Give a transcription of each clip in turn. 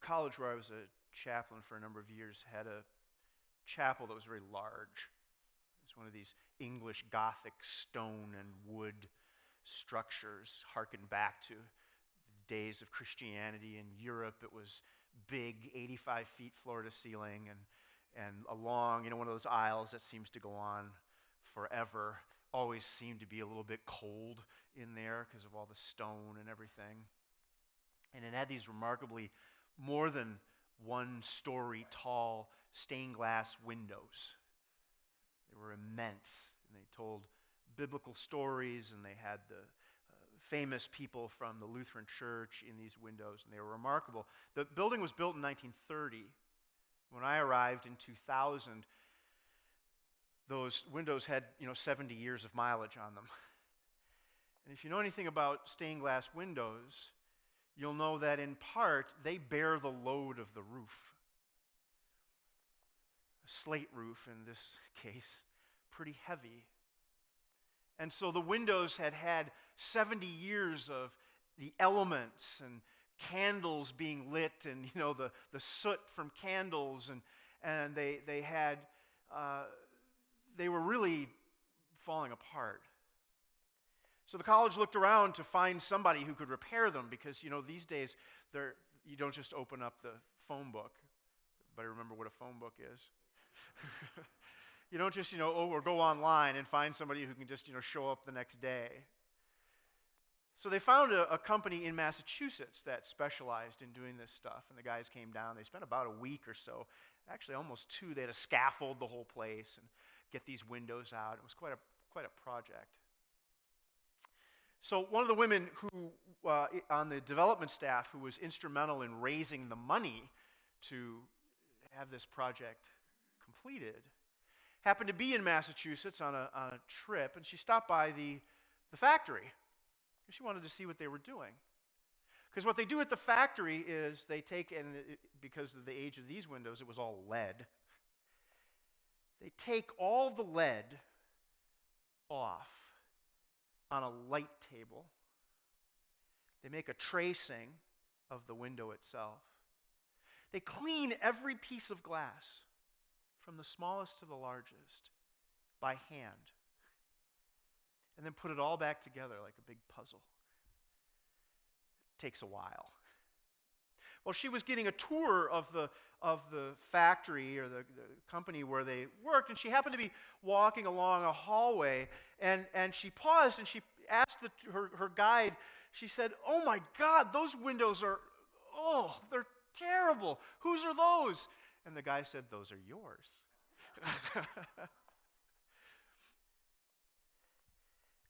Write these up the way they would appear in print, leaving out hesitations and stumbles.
college where I was a chaplain for a number of years had a chapel that was very large. It was one of these English Gothic stone and wood structures, harkened back to the days of Christianity in Europe. It was big, 85 feet floor to ceiling, and along, one of those aisles that seems to go on forever. Always seemed to be a little bit cold in there because of all the stone and everything. And it had these remarkably more than 1-story tall stained glass windows. They were immense, and they told biblical stories, and they had the famous people from the Lutheran Church in these windows, and they were remarkable. The building was built in 1930. When I arrived in 2000, those windows had 70 years of mileage on them. And if you know anything about stained glass windows, you'll know that in part they bear the load of the roof. A slate roof in this case, pretty heavy. And so the windows had had 70 years of the elements and candles being lit, and the soot from candles, and they were really falling apart. So the college looked around to find somebody who could repair them, because these days you don't just open up the phone book. Everybody remember what a phone book is? You don't just or go online and find somebody who can just show up the next day. So they found a company in Massachusetts that specialized in doing this stuff, and the guys came down. They spent about a week or so, actually almost 2. They had to scaffold the whole place and get these windows out. It was quite a project. So one of the women who on the development staff who was instrumental in raising the money to have this project completed happened to be in Massachusetts on a trip, and she stopped by the factory because she wanted to see what they were doing. Because what they do at the factory is they take, and because of the age of these windows, it was all lead. They take all the lead off on a light table. They make a tracing of the window itself. They clean every piece of glass, from the smallest to the largest, by hand, and then put it all back together like a big puzzle. It takes a while. Well, she was getting a tour of the factory or the company where they worked, and she happened to be walking along a hallway, and she paused, and she asked her guide, she said, "Oh my God, those windows they're terrible. Whose are those?" And the guy said, "Those are yours."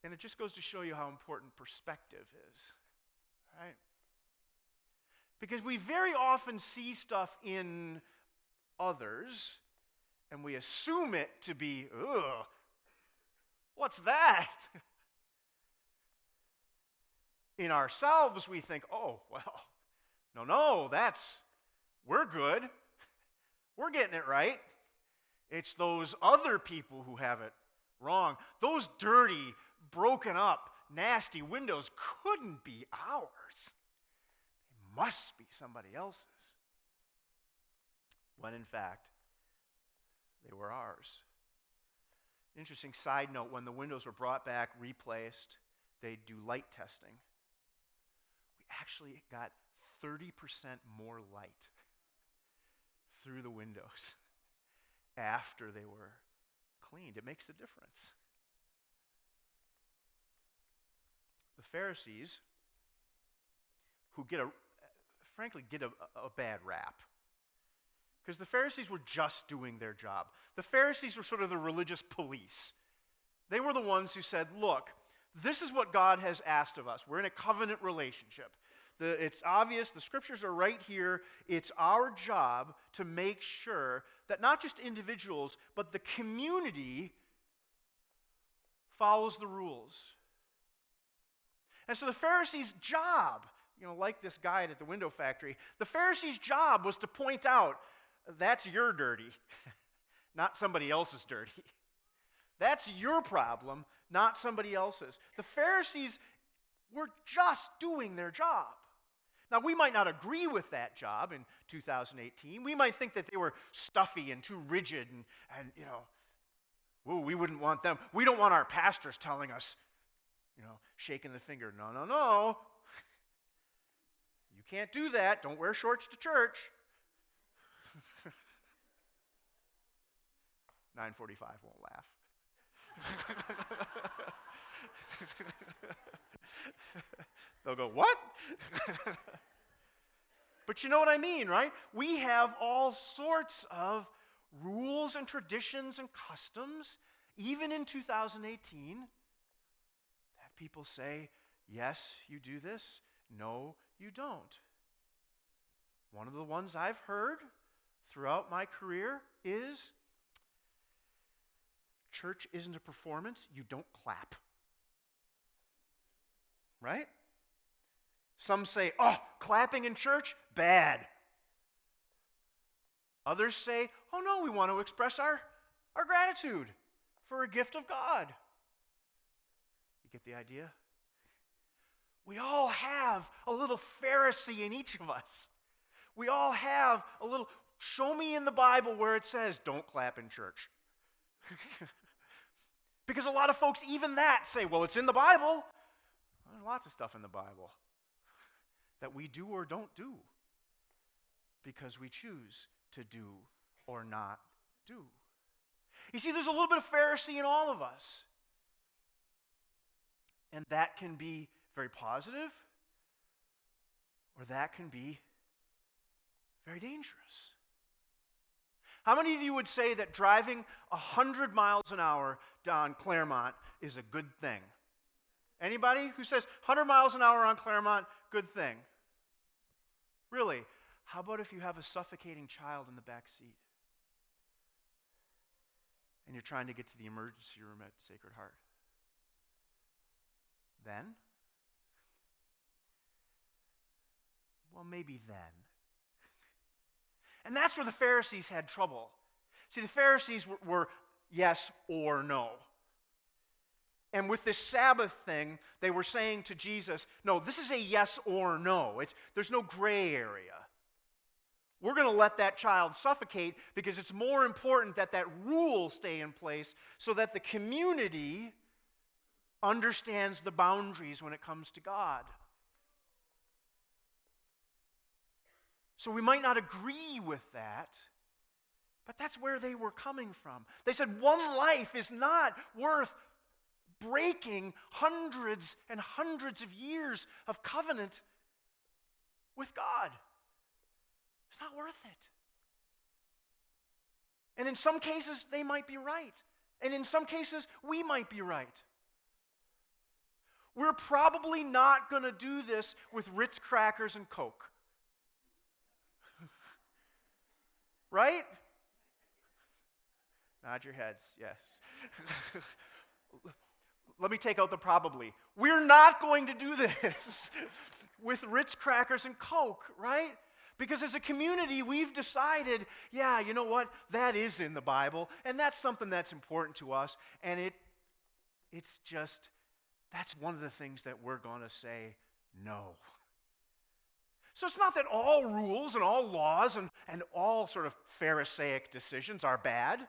And it just goes to show you how important perspective is, right? Because we very often see stuff in others, and we assume it to be, ugh, what's that? In ourselves, we think, oh, well, no, we're good. We're getting it right. It's those other people who have it wrong. Those dirty, broken up, nasty windows couldn't be ours. They must be somebody else's. When in fact, they were ours. Interesting side note, when the windows were brought back, replaced, they'd do light testing. We actually got 30% more light through the windows after they were cleaned. It makes a difference. The Pharisees, who frankly get a bad rap, because the Pharisees were just doing their job. The Pharisees were sort of the religious police. They were the ones who said, look, this is what God has asked of us. We're in a covenant relationship. It's obvious, the scriptures are right here. It's our job to make sure that not just individuals, but the community follows the rules. And so the Pharisees' job, like this guy at the window factory, the Pharisees' job was to point out, that's your dirty, not somebody else's dirty. That's your problem, not somebody else's. The Pharisees were just doing their job. Now, we might not agree with that job in 2018. We might think that they were stuffy and too rigid and whoa, we wouldn't want them. We don't want our pastors telling us, shaking the finger. No, no, no. You can't do that. Don't wear shorts to church. 945 won't laugh. They'll go, what? But you know what I mean, right? We have all sorts of rules and traditions and customs, even in 2018, that people say, yes, you do this, no, you don't. One of the ones I've heard throughout my career is, church isn't a performance, you don't clap. Right? Some say, oh, clapping in church, bad. Others say, oh no, we want to express our gratitude for a gift of God. You get the idea? We all have a little Pharisee in each of us. We all have a little, show me in the Bible where it says, don't clap in church. Because a lot of folks, even that, say, well, it's in the Bible. There's lots of stuff in the Bible that we do or don't do because we choose to do or not do. You see, there's a little bit of Pharisee in all of us. And that can be very positive, or that can be very dangerous. How many of you would say that driving 100 miles an hour down Claremont is a good thing? Anybody who says 100 miles an hour on Claremont, good thing? Really? How about if you have a suffocating child in the back seat and you're trying to get to the emergency room at Sacred Heart? Then? Well, maybe then. And that's where the Pharisees had trouble. See, the Pharisees were yes or no. And with this Sabbath thing, they were saying to Jesus, no, this is a yes or no. There's no gray area. We're going to let that child suffocate because it's more important that that rule stay in place so that the community understands the boundaries when it comes to God. So we might not agree with that, but that's where they were coming from. They said one life is not worth breaking hundreds and hundreds of years of covenant with God. It's not worth it. And in some cases, they might be right. And in some cases, we might be right. We're probably not going to do this with Ritz crackers and Coke. Right? Nod your heads, yes. Let me take out the probably. We're not going to do this with Ritz crackers and Coke, right? Because as a community, we've decided, yeah, you know what? That is in the Bible, and that's something that's important to us, and it's just, that's one of the things that we're going to say no. So it's not that all rules and all laws and all sort of Pharisaic decisions are bad.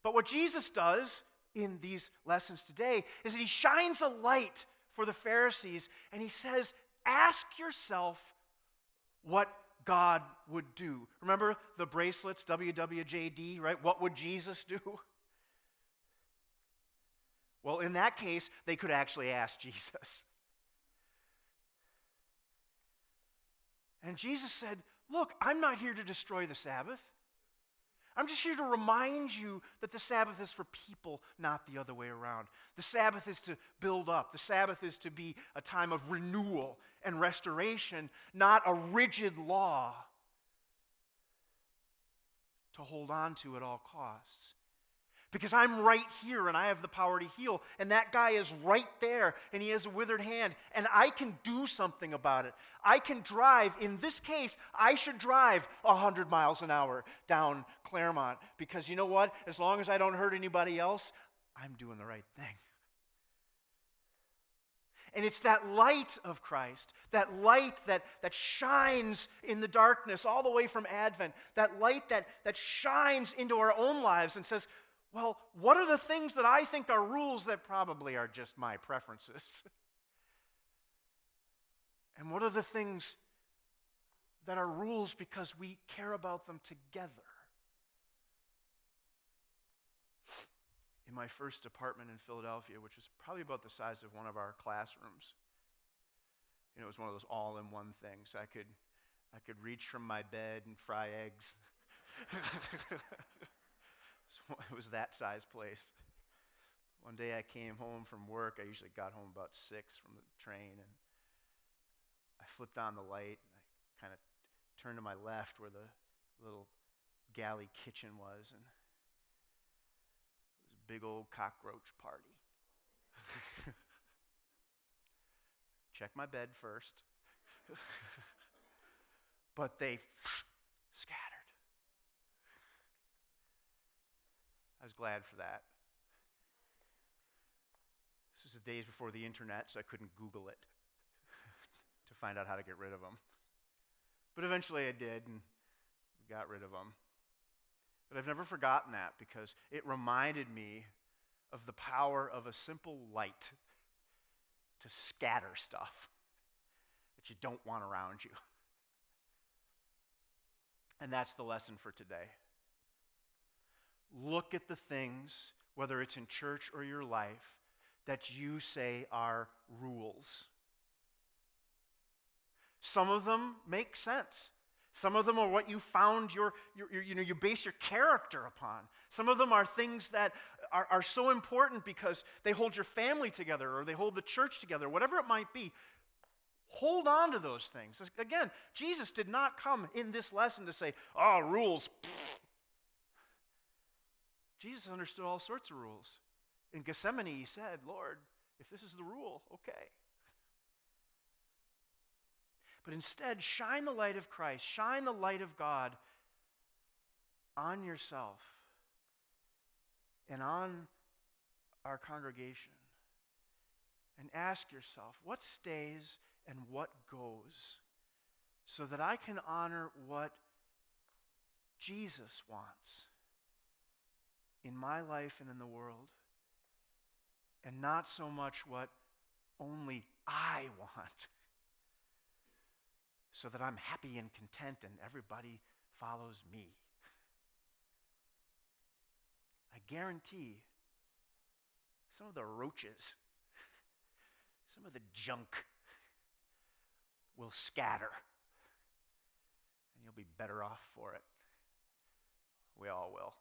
But what Jesus does in these lessons today is that he shines a light for the Pharisees and he says, ask yourself what God would do. Remember the bracelets, WWJD, right? What would Jesus do? Well, in that case, they could actually ask Jesus. And Jesus said, look, I'm not here to destroy the Sabbath. I'm just here to remind you that the Sabbath is for people, not the other way around. The Sabbath is to build up. The Sabbath is to be a time of renewal and restoration, not a rigid law to hold on to at all costs. Because I'm right here and I have the power to heal, and that guy is right there and he has a withered hand, and I can do something about it. I can drive, in this case, I should drive 100 miles an hour down Claremont because you know what? As long as I don't hurt anybody else, I'm doing the right thing. And it's that light of Christ, that light that shines in the darkness all the way from Advent, that light that shines into our own lives and says, well, what are the things that I think are rules that probably are just my preferences? And what are the things that are rules because we care about them together? In my first apartment in Philadelphia, which was probably about the size of one of our classrooms, it was one of those all-in-one things. I could reach from my bed and fry eggs. So it was that size place. One day I came home from work. I usually got home about 6 from the train, and I flipped on the light, and I kind of turned to my left where the little galley kitchen was, and it was a big old cockroach party. Check my bed first. But they scattered. I was glad for that. This was the days before the internet, so I couldn't Google it to find out how to get rid of them. But eventually I did, and got rid of them. But I've never forgotten that because it reminded me of the power of a simple light to scatter stuff that you don't want around you. And that's the lesson for today. Look at the things, whether it's in church or your life, that you say are rules. Some of them make sense. Some of them are what you found you base your character upon. Some of them are things that are so important because they hold your family together or they hold the church together, whatever it might be. Hold on to those things. Again, Jesus did not come in this lesson to say, oh, rules. Jesus understood all sorts of rules. In Gethsemane, he said, Lord, if this is the rule, okay. But instead, shine the light of Christ, shine the light of God on yourself and on our congregation. And ask yourself, what stays and what goes, so that I can honor what Jesus wants in my life and in the world, and not so much what only I want, so that I'm happy and content and everybody follows me. I guarantee some of the roaches, some of the junk will scatter, and you'll be better off for it. We all will.